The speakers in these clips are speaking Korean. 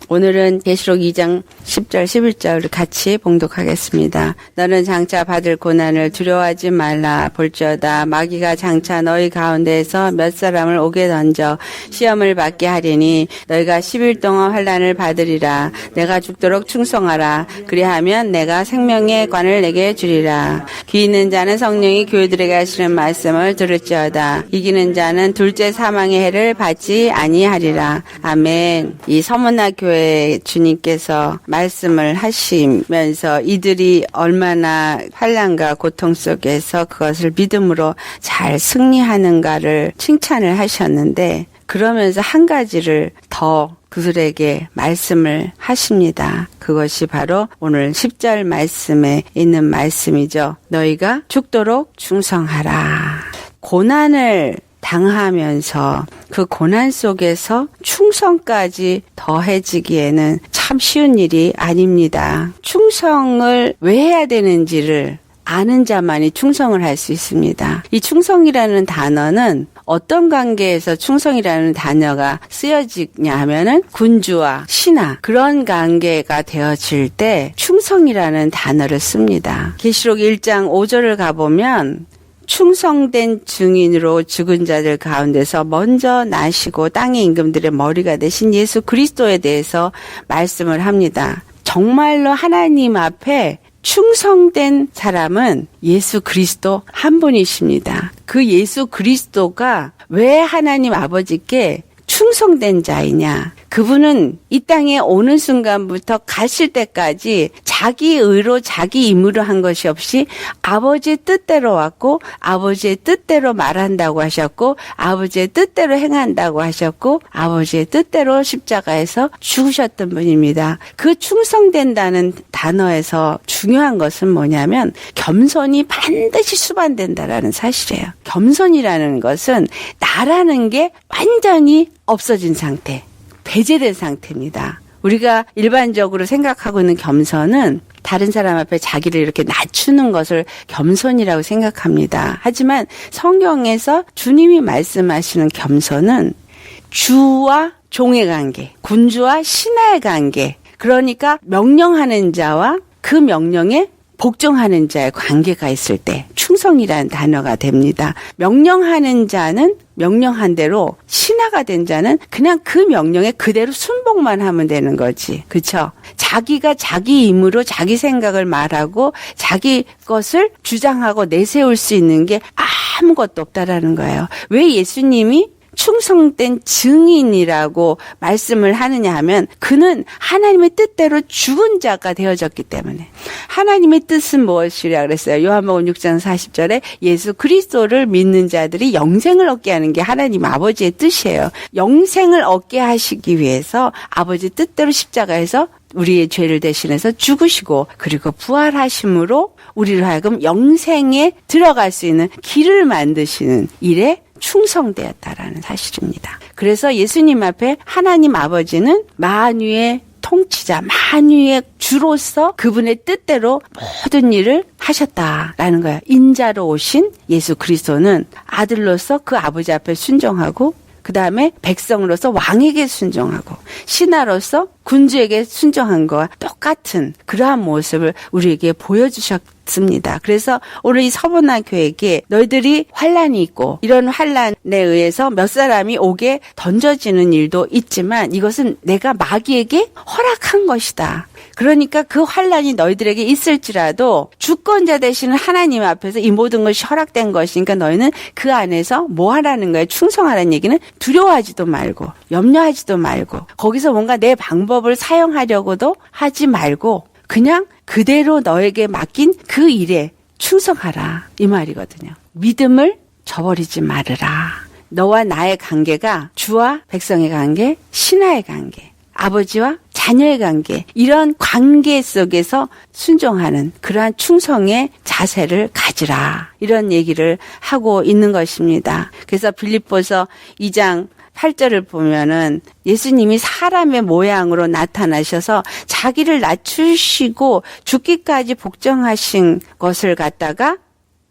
오늘은 계시록 2장 10절 11절을 같이 봉독하겠습니다. 너는 장차 받을 고난을 두려워하지 말라. 볼지어다 마귀가 장차 너희 가운데에서 몇 사람을 오게 던져 시험을 받게 하리니 너희가 10일 동안 환난을 받으리라. 내가 죽도록 충성하라. 그리하면 내가 생명의 관을 내게 주리라. 귀 있는 자는 성령이 교회들에게 하시는 말씀을 들을지어다. 이기는 자는 둘째 사망의 해를 받지 아니하리라. 아멘. 이 서문화 교회 주님께서 말씀을 하시면서 이들이 얼마나 환난과 고통 속에서 그것을 믿음으로 잘 승리하는가를 칭찬을 하셨는데, 그러면서 한 가지를 더 그들에게 말씀을 하십니다. 그것이 바로 오늘 10절 말씀에 있는 말씀이죠. 너희가 죽도록 충성하라. 고난을 당하면서 그 고난 속에서 충성까지 더해지기에는 참 쉬운 일이 아닙니다. 충성을 왜 해야 되는지를 아는 자만이 충성을 할 수 있습니다. 이 충성이라는 단어는 어떤 관계에서 충성이라는 단어가 쓰여지냐 하면은 군주와 신하, 그런 관계가 되어질 때 충성이라는 단어를 씁니다. 계시록 1장 5절을 가보면 충성된 증인으로 죽은 자들 가운데서 먼저 나시고 땅의 임금들의 머리가 되신 예수 그리스도에 대해서 말씀을 합니다. 정말로 하나님 앞에 충성된 사람은 예수 그리스도 한 분이십니다. 그 예수 그리스도가 왜 하나님 아버지께 충성된 자이냐? 그분은 이 땅에 오는 순간부터 가실 때까지 자기 의로 자기 임무로 한 것이 없이 아버지의 뜻대로 왔고 아버지의 뜻대로 말한다고 하셨고 아버지의 뜻대로 행한다고 하셨고 아버지의 뜻대로 십자가에서 죽으셨던 분입니다. 그 충성된다는 단어에서 중요한 것은 뭐냐면 겸손이 반드시 수반된다라는 사실이에요. 겸손이라는 것은 나라는 게 완전히 없어진 상태, 배제된 상태입니다. 우리가 일반적으로 생각하고 있는 겸손은 다른 사람 앞에 자기를 이렇게 낮추는 것을 겸손이라고 생각합니다. 하지만 성경에서 주님이 말씀하시는 겸손은 주와 종의 관계, 군주와 신하의 관계, 그러니까 명령하는 자와 그 명령에 복종하는 자의 관계가 있을 때 충성이라는 단어가 됩니다. 명령하는 자는 명령한 대로, 신하가 된 자는 그냥 그 명령에 그대로 순복만 하면 되는 거지. 그렇죠? 자기가 자기 힘으로 자기 생각을 말하고 자기 것을 주장하고 내세울 수 있는 게 아무것도 없다라는 거예요. 왜 예수님이 충성된 증인이라고 말씀을 하느냐 하면 그는 하나님의 뜻대로 죽은 자가 되어졌기 때문에. 하나님의 뜻은 무엇이라 그랬어요? 요한복음 6장 40절에 예수 그리스도를 믿는 자들이 영생을 얻게 하는 게 하나님 아버지의 뜻이에요. 영생을 얻게 하시기 위해서 아버지 뜻대로 십자가에서 우리의 죄를 대신해서 죽으시고 그리고 부활하심으로 우리를 하여금 영생에 들어갈 수 있는 길을 만드시는 일에 충성되었다라는 사실입니다. 그래서 예수님 앞에 하나님 아버지는 만유의 통치자, 만유의 주로서 그분의 뜻대로 모든 일을 하셨다라는 거예요. 인자로 오신 예수 그리스도는 아들로서 그 아버지 앞에 순종하고 그 다음에 백성으로서 왕에게 순종하고 신하로서 군주에게 순종한 것과 똑같은 그러한 모습을 우리에게 보여주셨습니다. 그래서 오늘 이 서문화 교회에게 너희들이 환난이 있고 이런 환난에 의해서 몇 사람이 옥에 던져지는 일도 있지만 이것은 내가 마귀에게 허락한 것이다. 그러니까 그 환난이 너희들에게 있을지라도 주권자 되시는 하나님 앞에서 이 모든 것이 허락된 것이니까 너희는 그 안에서 뭐 하라는 거예요? 충성하라는 얘기는 두려워하지도 말고 염려하지도 말고 거기서 뭔가 내 방법을 사용하려고도 하지 말고 그냥 그대로 너에게 맡긴 그 일에 충성하라 이 말이거든요. 믿음을 저버리지 말으라. 너와 나의 관계가 주와 백성의 관계, 신하의 관계, 아버지와 자녀의 관계, 이런 관계 속에서 순종하는 그러한 충성의 자세를 가지라. 이런 얘기를 하고 있는 것입니다. 그래서 빌립보서 2장 8절을 보면은 예수님이 사람의 모양으로 나타나셔서 자기를 낮추시고 죽기까지 복종하신 것을 갖다가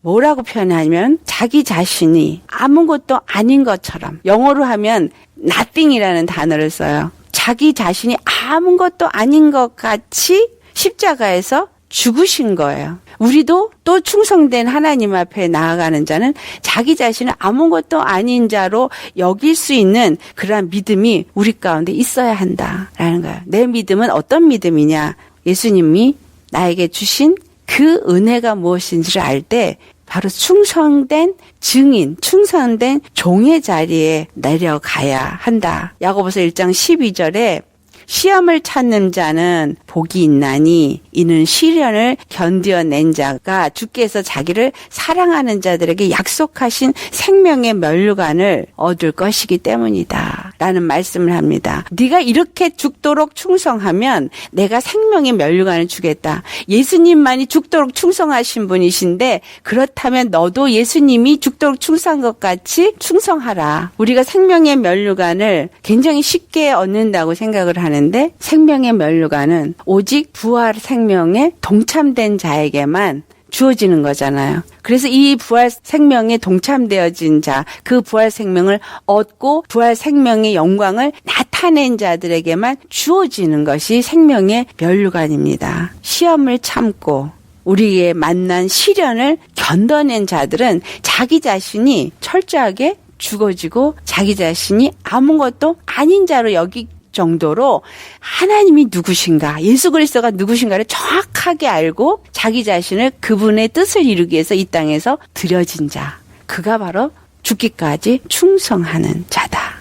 뭐라고 표현하냐면 자기 자신이 아무것도 아닌 것처럼, 영어로 하면 nothing이라는 단어를 써요. 자기 자신이 아무것도 아닌 것 같이 십자가에서 죽으신 거예요. 우리도 또 충성된 하나님 앞에 나아가는 자는 자기 자신을 아무것도 아닌 자로 여길 수 있는 그러한 믿음이 우리 가운데 있어야 한다라는 거예요. 내 믿음은 어떤 믿음이냐? 예수님이 나에게 주신 그 은혜가 무엇인지를 알 때 바로 충성된 증인, 충성된 종의 자리에 내려가야 한다. 야고보서 1장 12절에 시험을 찾는 자는 복이 있나니 이는 시련을 견뎌낸 자가 주께서 자기를 사랑하는 자들에게 약속하신 생명의 면류관을 얻을 것이기 때문이다 라는 말씀을 합니다. 네가 이렇게 죽도록 충성하면 내가 생명의 면류관을 주겠다. 예수님만이 죽도록 충성하신 분이신데 그렇다면 너도 예수님이 죽도록 충성한 것 같이 충성하라. 우리가 생명의 면류관을 굉장히 쉽게 얻는다고 생각을 하는데 생명의 면류관은 오직 부활 생명에 동참된 자에게만 주어지는 거잖아요. 그래서 이 부활 생명에 동참되어진 자, 그 부활 생명을 얻고 부활 생명의 영광을 나타낸 자들에게만 주어지는 것이 생명의 면류관입니다. 시험을 참고 우리의 만난 시련을 견뎌낸 자들은 자기 자신이 철저하게 죽어지고 자기 자신이 아무것도 아닌 자로 여기 정도로 하나님이 누구신가, 예수 그리스도가 누구신가를 정확하게 알고 자기 자신을 그분의 뜻을 이루기 위해서 이 땅에서 드려진 자, 그가 바로 죽기까지 충성하는 자다.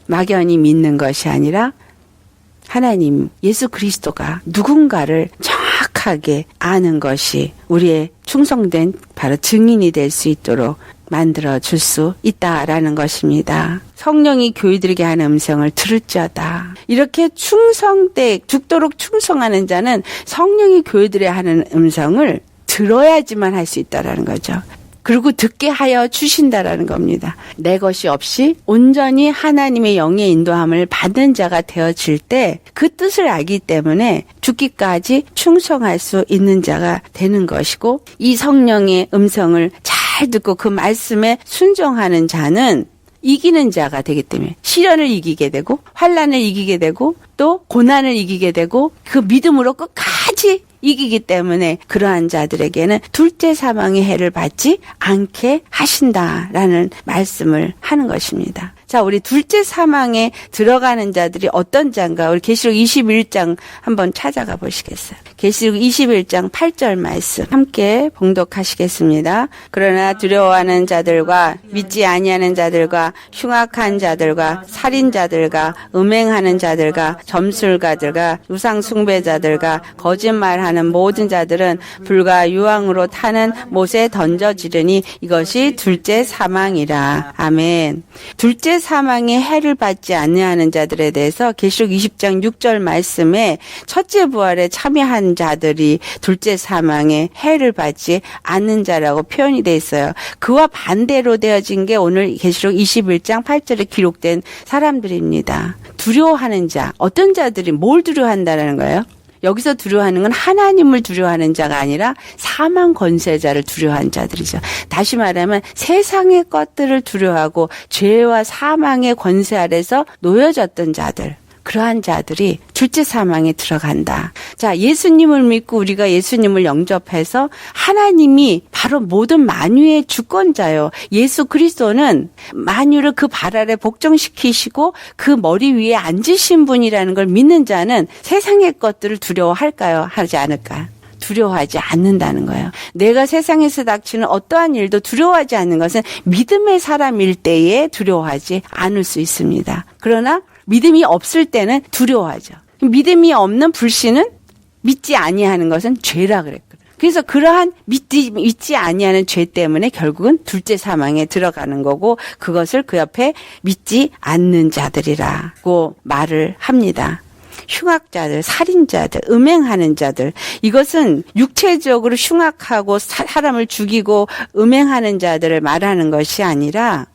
막연히 믿는 것이 아니라 하나님, 예수 그리스도가 누군가를 정확하게 아는 것이 우리의 충성된 바로 증인이 될 수 있도록 만들어 줄 수 있다라는 것입니다. 성령이 교회들에게 하는 음성을 들을지어다. 이렇게 죽도록 충성하는 자는 성령이 교회들에 하는 음성을 들어야지만 할 수 있다라는 거죠. 그리고 듣게 하여 주신다라는 겁니다. 내 것이 없이 온전히 하나님의 영의 인도함을 받는 자가 되어질 때 그 뜻을 알기 때문에 죽기까지 충성할 수 있는 자가 되는 것이고, 이 성령의 음성을 잘 듣고 그 말씀에 순종하는 자는 이기는 자가 되기 때문에 시련을 이기게 되고 환난을 이기게 되고 또 고난을 이기게 되고 그 믿음으로 끝까지 이기기 때문에 그러한 자들에게는 둘째 사망의 해를 받지 않게 하신다라는 말씀을 하는 것입니다. 자, 우리 둘째 사망에 들어가는 자들이 어떤 자인가? 우리 계시록 21장 한번 찾아가 보시겠어요? 계시록 21장 8절 말씀 함께 봉독하시겠습니다. 그러나 두려워하는 자들과 믿지 아니하는 자들과 흉악한 자들과 살인자들과 음행하는 자들과 점술가들과 우상 숭배자들과 거짓말하는 모든 자들은 불과 유황으로 타는 못에 던져지르니 이것이 둘째 사망이라. 아멘. 둘째 사망의 해를 받지 아니하는 자들에 대해서 계시록 20장 6절 말씀에 첫째 부활에 참여한 자들이 둘째 사망의 해를 받지 않는 자라고 표현이 되어 있어요. 그와 반대로 되어진 게 오늘 계시록 21장 8절에 기록된 사람들입니다. 두려워하는 자, 어떤 자들이 뭘 두려워한다는 거예요? 여기서 두려워하는 건 하나님을 두려워하는 자가 아니라 사망 권세자를 두려워하는 자들이죠. 다시 말하면 세상의 것들을 두려워하고 죄와 사망의 권세 아래서 놓여졌던 자들, 그러한 자들이 둘째 사망에 들어간다. 자, 예수님을 믿고 우리가 예수님을 영접해서 하나님이 바로 모든 만유의 주권자요. 예수 그리스도는 만유를 그 발 아래 복종시키시고 그 머리 위에 앉으신 분이라는 걸 믿는 자는 세상의 것들을 두려워할까요? 하지 않을까요? 두려워하지 않는다는 거예요. 내가 세상에서 닥치는 어떠한 일도 두려워하지 않는 것은 믿음의 사람일 때에 두려워하지 않을 수 있습니다. 그러나 믿음이 없을 때는 두려워하죠. 믿음이 없는 불신은 믿지 아니하는 것은 죄라 그랬거든요. 그래서 그러한 믿지 아니하는 죄 때문에 결국은 둘째 사망에 들어가는 거고, 그것을 그 옆에 믿지 않는 자들이라고 말을 합니다. 흉악자들, 살인자들, 음행하는 자들, 이것은 육체적으로 흉악하고 사람을 죽이고 음행하는 자들을 말하는 것이 아니라,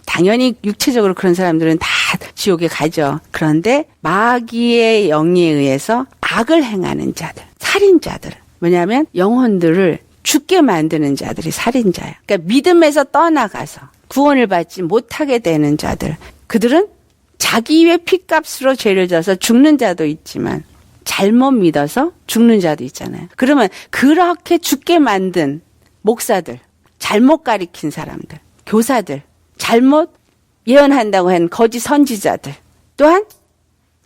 당연히 육체적으로 그런 사람들은 다 지옥에 가죠. 그런데 마귀의 영에 의해서 악을 행하는 자들, 살인자들, 뭐냐면 영혼들을 죽게 만드는 자들이 살인자야. 그러니까 믿음에서 떠나가서 구원을 받지 못하게 되는 자들, 그들은 자기의 피값으로 죄를 져서 죽는 자도 있지만 잘못 믿어서 죽는 자도 있잖아요. 그러면 그렇게 죽게 만든 목사들, 잘못 가리킨 사람들, 교사들, 잘못 예언한다고 한 거짓 선지자들, 또한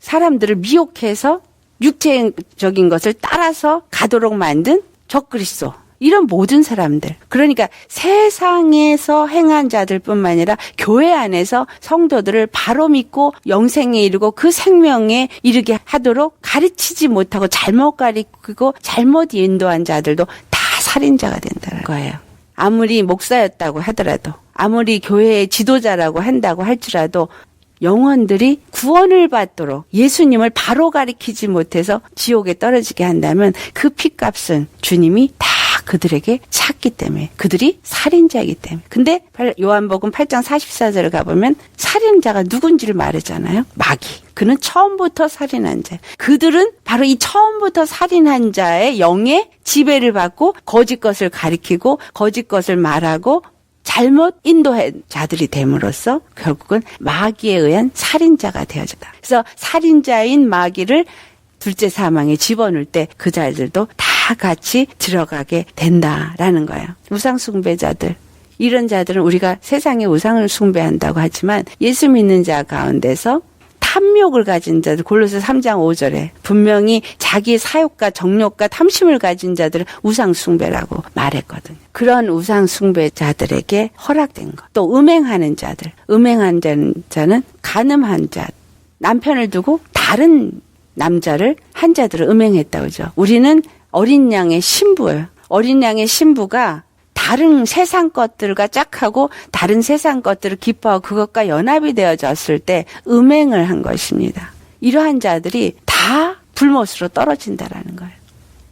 사람들을 미혹해서 육체적인 것을 따라서 가도록 만든 적그리스도, 이런 모든 사람들, 그러니까 세상에서 행한 자들뿐만 아니라 교회 안에서 성도들을 바로 믿고 영생에 이르고 그 생명에 이르게 하도록 가르치지 못하고 잘못 가르치고 잘못 인도한 자들도 다 살인자가 된다는 거예요. 아무리 목사였다고 하더라도, 아무리 교회의 지도자라고 한다고 할지라도 영혼들이 구원을 받도록 예수님을 바로 가리키지 못해서 지옥에 떨어지게 한다면 그 핏값은 주님이 다 그들에게 찾기 때문에, 그들이 살인자이기 때문에. 근데 요한복음 8장 44절을 가보면 살인자가 누군지를 말하잖아요. 마귀. 그는 처음부터 살인한 자. 그들은 바로 이 처음부터 살인한 자의 영의 지배를 받고 거짓 것을 가리키고 거짓 것을 말하고 잘못 인도한 자들이 됨으로써 결국은 마귀에 의한 살인자가 되어졌다. 그래서 살인자인 마귀를 둘째 사망에 집어넣을 때 그 자들도 다 같이 들어가게 된다라는 거예요. 우상 숭배자들, 이런 자들은 우리가 세상에 우상을 숭배한다고 하지만 예수 믿는 자 가운데서 탐욕을 가진 자들, 골로새 3장 5절에 분명히 자기의 사욕과 정욕과 탐심을 가진 자들은 우상 숭배라고 말했거든요. 그런 우상 숭배자들에게 허락된 것. 또 음행하는 자들, 음행한 자는 간음한 자, 남편을 두고 다른 남자를 한 자들을 음행했다고 그러죠. 우리는 어린 양의 신부예요. 어린 양의 신부가 다른 세상 것들과 짝하고 다른 세상 것들을 기뻐하고 그것과 연합이 되어졌을 때 음행을 한 것입니다. 이러한 자들이 다 불못으로 떨어진다라는 거예요.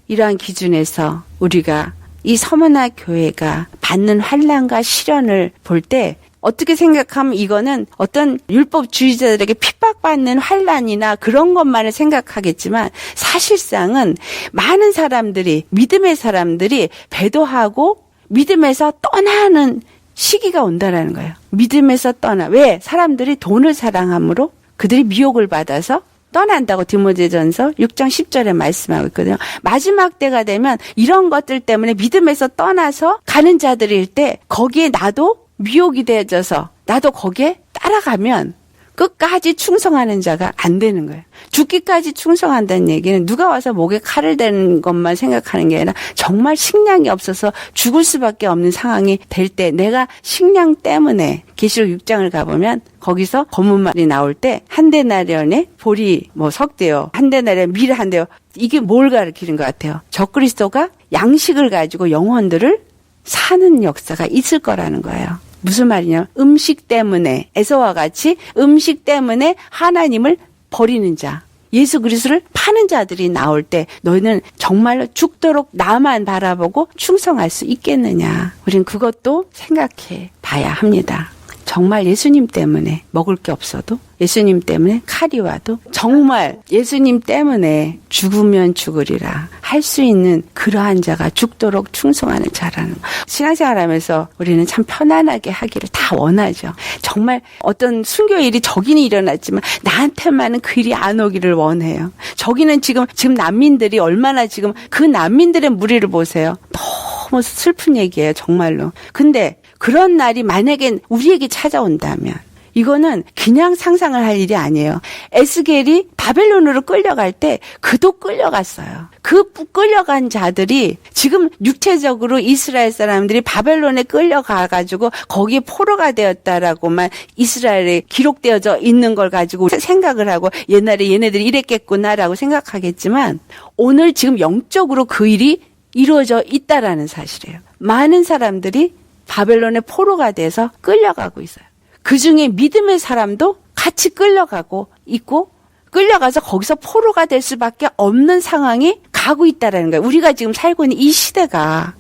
이러한 기준에서 우리가 이 서머나 교회가 받는 환난과 시련을 볼 때 어떻게 생각하면 이거는 어떤 율법주의자들에게 핍박받는 환난이나 그런 것만을 생각하겠지만 사실상은 많은 사람들이, 믿음의 사람들이 배도하고 믿음에서 떠나는 시기가 온다라는 거예요. 믿음에서 떠나. 왜? 사람들이 돈을 사랑함으로 그들이 미혹을 받아서 떠난다고 디모데전서 6장 10절에 말씀하고 있거든요. 마지막 때가 되면 이런 것들 때문에 믿음에서 떠나서 가는 자들일 때 거기에 나도 미혹이 되어져서 나도 거기에 따라가면 끝까지 충성하는 자가 안 되는 거예요. 죽기까지 충성한다는 얘기는 누가 와서 목에 칼을 대는 것만 생각하는 게 아니라 정말 식량이 없어서 죽을 수밖에 없는 상황이 될 때 내가 식량 때문에 계시록 6장을 가보면 거기서 검은 말이 나올 때 한 데나리온에 보리 석 대요. 한 데나리온에 밀 한 대요. 이게 뭘 가리키는 것 같아요? 적그리스도가 양식을 가지고 영혼들을 사는 역사가 있을 거라는 거예요. 무슨 말이냐? 음식 때문에, 에서와 같이 음식 때문에 하나님을 버리는 자, 예수 그리스도를 파는 자들이 나올 때 너희는 정말로 죽도록 나만 바라보고 충성할 수 있겠느냐? 우린 그것도 생각해 봐야 합니다. 정말 예수님 때문에 먹을 게 없어도, 예수님 때문에 칼이 와도, 정말 예수님 때문에 죽으면 죽으리라 할 수 있는 그러한 자가 죽도록 충성하는 자라는 거. 신앙생활하면서 우리는 참 편안하게 하기를 다 원하죠. 정말 어떤 순교일이 저기는 일어났지만 나한테만은 그 일이 안 오기를 원해요. 저기는 지금 난민들이 얼마나 지금 그 난민들의 무리를 보세요. 너무 슬픈 얘기예요, 정말로. 근데 그런 날이 만약에 우리에게 찾아온다면 이거는 그냥 상상을 할 일이 아니에요. 에스겔이 바벨론으로 끌려갈 때 그도 끌려갔어요. 그 끌려간 자들이 지금 육체적으로 이스라엘 사람들이 바벨론에 끌려가가지고 거기에 포로가 되었다라고만 이스라엘에 기록되어져 있는 걸 가지고 생각을 하고 옛날에 얘네들이 이랬겠구나라고 생각하겠지만 오늘 지금 영적으로 그 일이 이루어져 있다라는 사실이에요. 많은 사람들이 바벨론의 포로가 돼서 끌려가고 있어요. 그중에 믿음의 사람도 같이 끌려가고 있고 끌려가서 거기서 포로가 될 수밖에 없는 상황이 가고 있다라는 거예요. 우리가 지금 살고 있는 이 시대가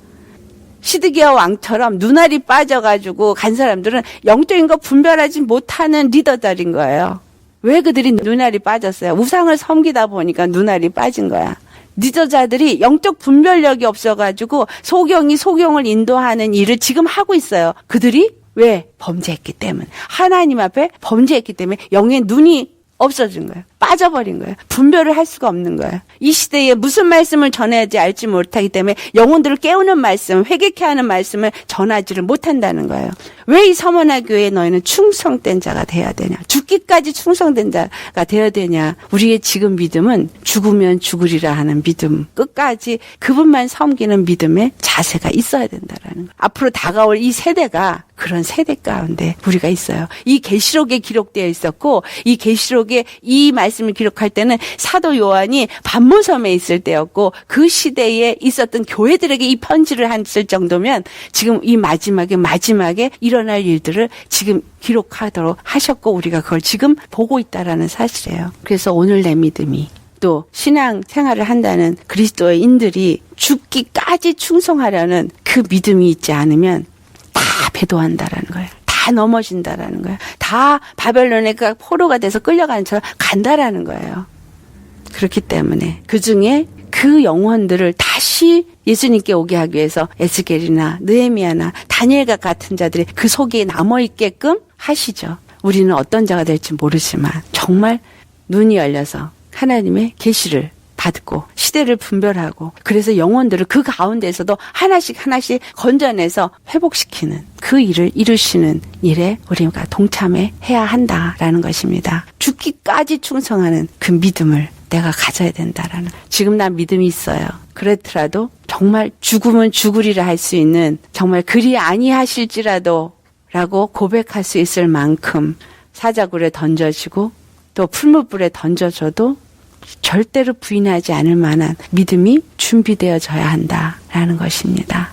시드기야 왕처럼 눈알이 빠져가지고 간 사람들은 영적인 거 분별하지 못하는 리더들인 거예요. 왜 그들이 눈알이 빠졌어요? 우상을 섬기다 보니까 눈알이 빠진 거야. 리더자들이 영적 분별력이 없어가지고 소경이 소경을 인도하는 일을 지금 하고 있어요. 그들이 왜? 범죄했기 때문에. 하나님 앞에 범죄했기 때문에 영의 눈이 없어진 거예요. 빠져버린 거예요. 분별을 할 수가 없는 거예요. 이 시대에 무슨 말씀을 전해야지 알지 못하기 때문에 영혼들을 깨우는 말씀, 회개케 하는 말씀을 전하지를 못한다는 거예요. 왜 이 서머나 교회에 너희는 충성된 자가 돼야 되냐? 죽기까지 충성된 자가 되어야 되냐? 우리의 지금 믿음은 죽으면 죽으리라 하는 믿음, 끝까지 그분만 섬기는 믿음의 자세가 있어야 된다라는 거예요. 앞으로 다가올 이 세대가 그런 세대 가운데 우리가 있어요. 이 계시록에 기록되어 있었고, 이 계시록에 이 말씀을 기록할 때는 사도 요한이 반모섬에 있을 때였고, 그 시대에 있었던 교회들에게 이 편지를 했을 정도면 지금 이 마지막에 일어날 일들을 지금 기록하도록 하셨고, 우리가 그걸 지금 보고 있다라는 사실이에요. 그래서 오늘 내 믿음이, 또 신앙 생활을 한다는 그리스도인들이 죽기까지 충성하려는 그 믿음이 있지 않으면 다 배도한다라는 거예요. 다 넘어진다라는 거예요. 다 바벨론의 그 포로가 돼서 끌려가는 처럼 간다라는 거예요. 그렇기 때문에 그 중에 그 영혼들을 다시 예수님께 오게 하기 위해서 에스겔이나 느헤미야나 다니엘과 같은 자들이 그 속에 남아있게끔 하시죠. 우리는 어떤 자가 될지 모르지만 정말 눈이 열려서 하나님의 계시를 받고 시대를 분별하고, 그래서 영혼들을 그 가운데에서도 하나씩 건져내서 회복시키는 그 일을 이루시는 일에 우리가 동참해야 한다라는 것입니다. 죽기까지 충성하는 그 믿음을 내가 가져야 된다라는. 지금 난 믿음이 있어요. 그렇더라도 정말 죽으면 죽으리라 할 수 있는, 정말 그리 아니하실지라도 라고 고백할 수 있을 만큼 사자굴에 던져지고 또 풀무불에 던져져도 절대로 부인하지 않을 만한 믿음이 준비되어져야 한다라는 것입니다.